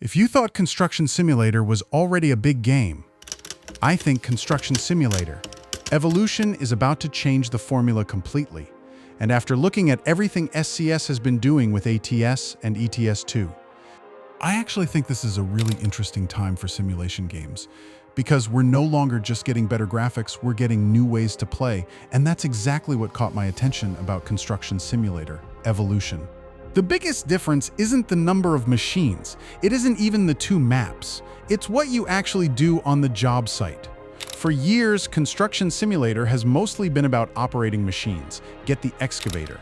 If you thought Construction Simulator was already a big game, I think Construction Simulator Evolution is about to change the formula completely. And after looking at everything SCS has been doing with ATS and ETS2, I actually think this is a really interesting time for simulation games, because we're no longer just getting better graphics, we're getting new ways to play, and that's exactly what caught my attention about Construction Simulator Evolution. The biggest difference isn't the number of machines, it isn't even the two maps, it's what you actually do on the job site. For years, Construction Simulator has mostly been about operating machines. Get the excavator,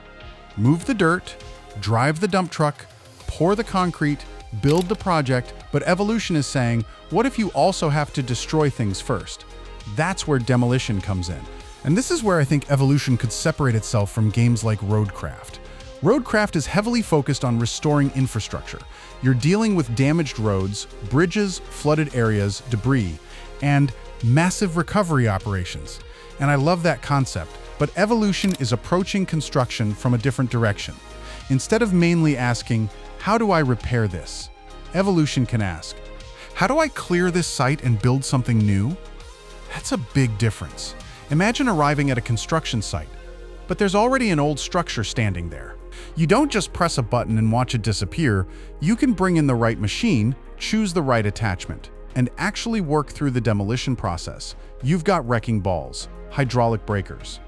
move the dirt, drive the dump truck, pour the concrete, build the project, but Evolution is saying, what if you also have to destroy things first? That's where Demolition comes in. And this is where I think Evolution could separate itself from games like Roadcraft. Roadcraft is heavily focused on restoring infrastructure. You're dealing with damaged roads, bridges, flooded areas, debris, and massive recovery operations. And I love that concept, but Evolution is approaching construction from a different direction. Instead of mainly asking, how do I repair this? Evolution can ask, how do I clear this site and build something new? That's a big difference. Imagine arriving at a construction site, but there's already an old structure standing there. You don't just press a button and watch it disappear, you can bring in the right machine, choose the right attachment, and actually work through the demolition process. You've got wrecking balls, hydraulic breakers,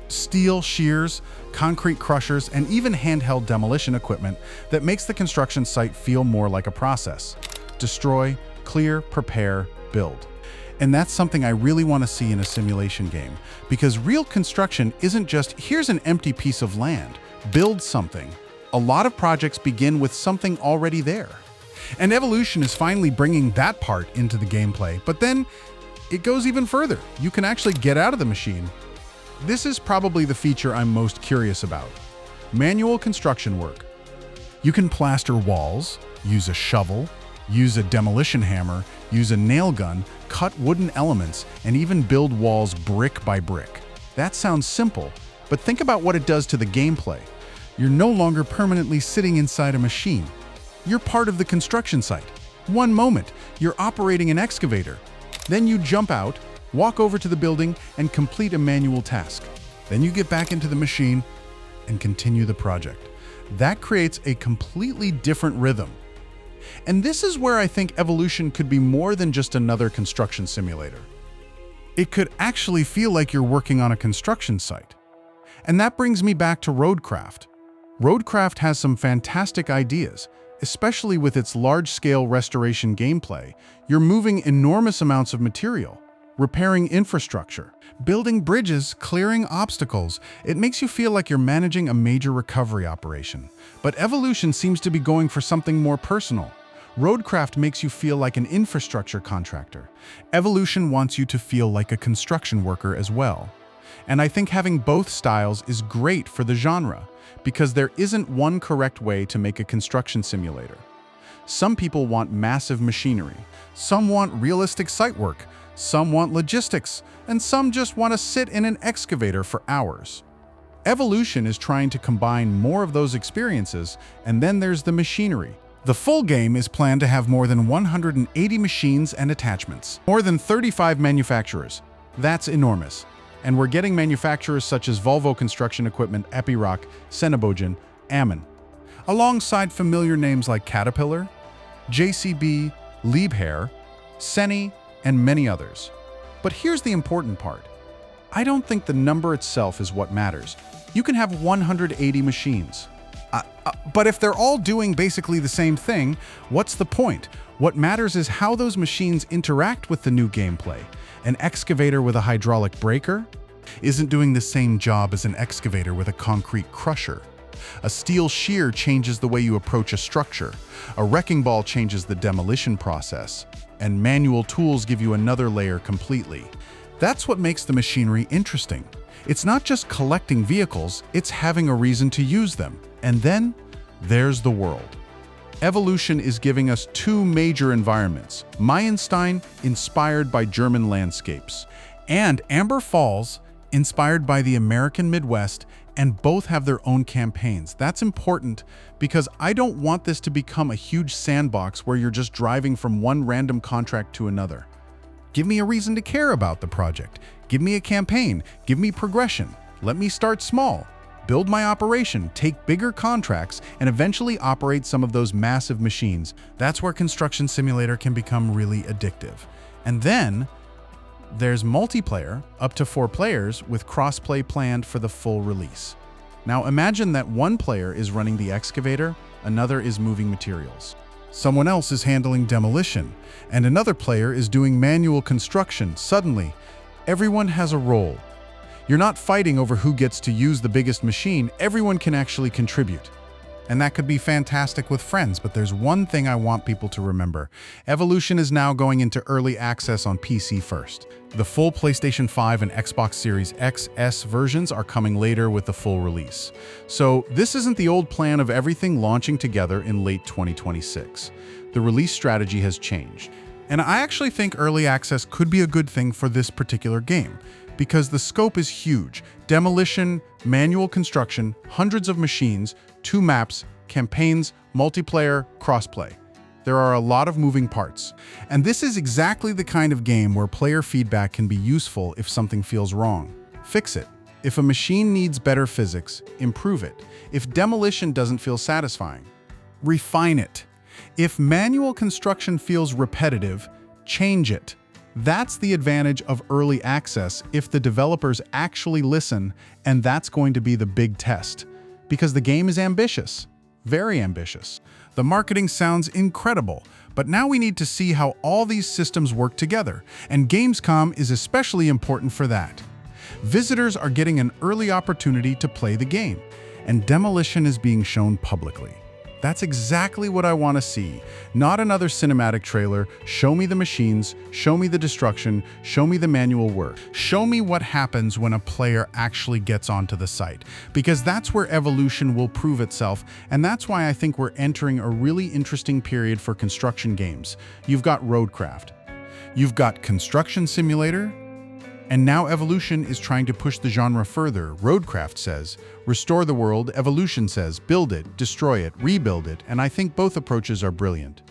steel shears, concrete crushers, and even handheld demolition equipment that makes the construction site feel more like a process. Destroy, clear, prepare, build. And that's something I really want to see in a simulation game, because real construction isn't just, here's an empty piece of land, build something. A lot of projects begin with something already there. And Evolution is finally bringing that part into the gameplay, but then it goes even further. You can actually get out of the machine. This is probably the feature I'm most curious about. Manual construction work. You can plaster walls, use a shovel, use a demolition hammer, use a nail gun, cut wooden elements, and even build walls brick by brick. That sounds simple, but think about what it does to the gameplay. You're no longer permanently sitting inside a machine. You're part of the construction site. One moment, you're operating an excavator. Then you jump out, walk over to the building, and complete a manual task. Then you get back into the machine and continue the project. That creates a completely different rhythm. And this is where I think Evolution could be more than just another construction simulator. It could actually feel like you're working on a construction site. And that brings me back to Roadcraft. Roadcraft has some fantastic ideas, especially with its large-scale restoration gameplay. You're moving enormous amounts of material, repairing infrastructure, building bridges, clearing obstacles. It makes you feel like you're managing a major recovery operation. But Evolution seems to be going for something more personal. Roadcraft makes you feel like an infrastructure contractor. Evolution wants you to feel like a construction worker as well. And I think having both styles is great for the genre, because there isn't one correct way to make a construction simulator. Some people want massive machinery, some want realistic site work, some want logistics, and some just want to sit in an excavator for hours. Evolution is trying to combine more of those experiences, and then there's the machinery. The full game is planned to have more than 180 machines and attachments, more than 35 manufacturers. That's enormous. And we're getting manufacturers such as Volvo Construction Equipment, Epiroc, Senebogen, Ammon, alongside familiar names like Caterpillar, JCB, Liebherr, Seni, and many others. But here's the important part. I don't think the number itself is what matters. You can have 180 machines. But if they're all doing basically the same thing, what's the point? What matters is how those machines interact with the new gameplay. An excavator with a hydraulic breaker isn't doing the same job as an excavator with a concrete crusher. A steel shear changes the way you approach a structure. A wrecking ball changes the demolition process. And manual tools give you another layer completely. That's what makes the machinery interesting. It's not just collecting vehicles, it's having a reason to use them. And then, there's the world. Evolution is giving us two major environments, Meilenstein, inspired by German landscapes, and Amber Falls, inspired by the American Midwest and both have their own campaigns. That's important because I don't want this to become a huge sandbox where you're just driving from one random contract to another. Give me a reason to care about the project. Give me a campaign. Give me progression. Let me start small. Build my operation, take bigger contracts, and eventually operate some of those massive machines. That's where Construction Simulator can become really addictive. And then there's multiplayer, up to 4 players, with crossplay planned for the full release. Now imagine that one player is running the excavator, another is moving materials. Someone else is handling demolition, and another player is doing manual construction. Suddenly, everyone has a role. You're not fighting over who gets to use the biggest machine, everyone can actually contribute. And that could be fantastic with friends, but there's one thing I want people to remember. Evolution is now going into early access on PC first. The full PlayStation 5 and Xbox Series XS versions are coming later with the full release. So this isn't the old plan of everything launching together in late 2026. The release strategy has changed. And I actually think early access could be a good thing for this particular game, because the scope is huge. Demolition, manual construction, hundreds of machines, 2 maps, campaigns, multiplayer, crossplay. There are a lot of moving parts. And this is exactly the kind of game where player feedback can be useful if something feels wrong. Fix it. If a machine needs better physics, improve it. If demolition doesn't feel satisfying, refine it. If manual construction feels repetitive, change it. That's the advantage of early access if the developers actually listen, and that's going to be the big test. Because the game is ambitious, very ambitious. The marketing sounds incredible, but now we need to see how all these systems work together, and Gamescom is especially important for that. Visitors are getting an early opportunity to play the game, and demolition is being shown publicly. That's exactly what I want to see. Not another cinematic trailer. Show me the machines, show me the destruction, show me the manual work. Show me what happens when a player actually gets onto the site. Because that's where evolution will prove itself, and that's why I think we're entering a really interesting period for construction games. You've got Roadcraft. You've got Construction Simulator. And now Evolution is trying to push the genre further. Roadcraft says, restore the world. Evolution says, build it, destroy it, rebuild it, and I think both approaches are brilliant.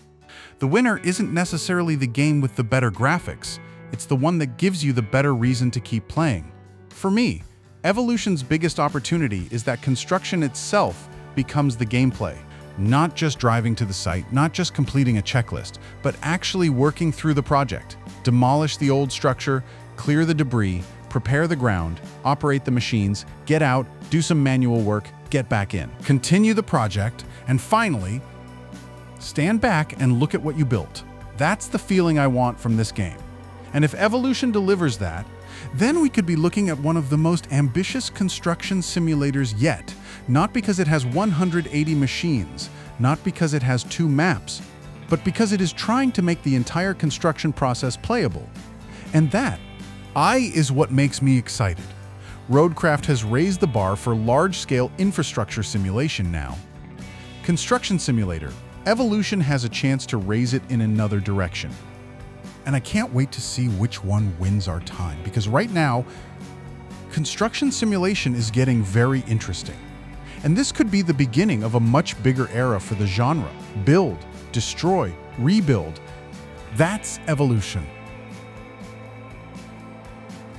The winner isn't necessarily the game with the better graphics. It's the one that gives you the better reason to keep playing. For me, Evolution's biggest opportunity is that construction itself becomes the gameplay. Not just driving to the site, not just completing a checklist, but actually working through the project. Demolish the old structure, clear the debris, prepare the ground, operate the machines, get out, do some manual work, get back in. Continue the project, and finally, stand back and look at what you built. That's the feeling I want from this game. And if Evolution delivers that, then we could be looking at one of the most ambitious construction simulators yet. Not because it has 180 machines, not because it has 2 maps, but because it is trying to make the entire construction process playable. And that is what makes me excited. Roadcraft has raised the bar for large-scale infrastructure simulation now. Construction Simulator, Evolution has a chance to raise it in another direction. And I can't wait to see which one wins our time, because right now, construction simulation is getting very interesting. And this could be the beginning of a much bigger era for the genre. Build, destroy, rebuild. That's Evolution.